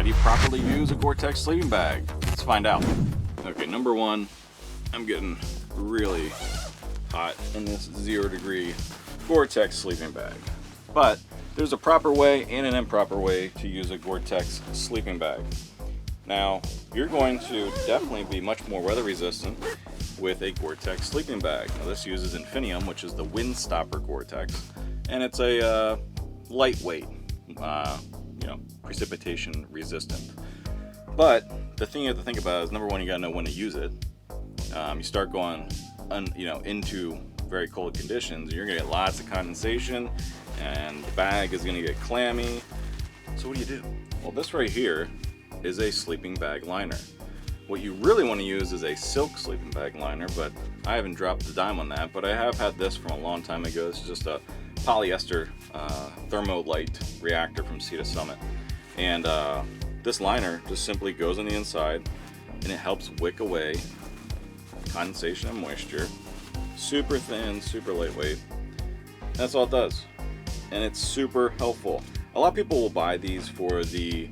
do you properly use a Gore-Tex sleeping bag? Let's find out. Okay, number one, I'm getting really hot in this 0-degree Gore-Tex sleeping bag. But there's a proper way and an improper way to use a Gore-Tex sleeping bag. Now, you're going to definitely be much more weather resistant with a Gore-Tex sleeping bag. Now, this uses Infinium, which is the wind stopper Gore-Tex, and it's a lightweight, precipitation resistant. But the thing you have to think about is, number one, you gotta know when to use it. You start going, into very cold conditions, you're gonna get lots of condensation, and the bag is gonna get clammy. So what do? Well, this right here is a sleeping bag liner. What you really want to use is a silk sleeping bag liner, but I haven't dropped the dime on that. But I have had this from a long time ago. It's just a polyester thermolite reactor from Sea to Summit, and this liner just simply goes on the inside, and it helps wick away condensation and moisture. Super thin, super lightweight. That's all it does, and it's super helpful. A lot of people will buy these for the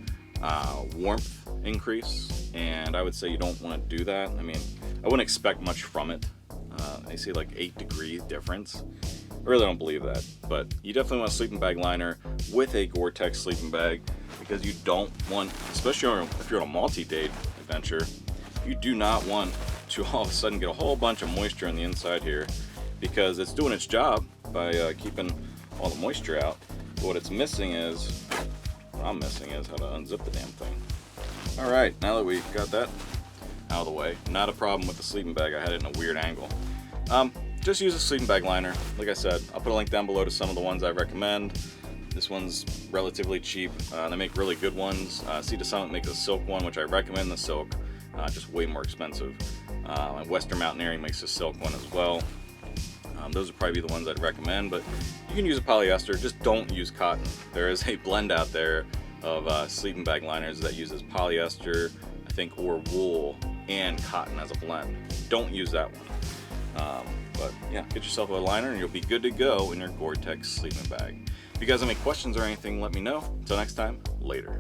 warmth increase, and I would say you don't want to do that. I mean, I wouldn't expect much from it. I see like 8-degree difference. I really don't believe that, but you definitely want a sleeping bag liner with a Gore-Tex sleeping bag, because you don't want, especially if you're on a multi-day adventure, you do not want to all of a sudden get a whole bunch of moisture on the inside here, because it's doing its job by keeping all the moisture out. But what I'm missing is how to unzip the damn thing. All right, now that we got that out of the way, not a problem with the sleeping bag. I had it in a weird angle. Just use a sleeping bag liner. Like I said, I'll put a link down below to some of the ones I recommend. This one's relatively cheap. They make really good ones. Sea to Summit makes a silk one, which I recommend the silk, just way more expensive. And Western Mountaineering makes a silk one as well. Those would probably be the ones I'd recommend, but you can use a polyester, just don't use cotton. There is a blend out there of sleeping bag liners that uses polyester, I think, or wool and cotton as a blend. Don't use that one. But yeah, get yourself a liner and you'll be good to go in your Gore-Tex sleeping bag. If you guys have any questions or anything, let me know. Until next time, later.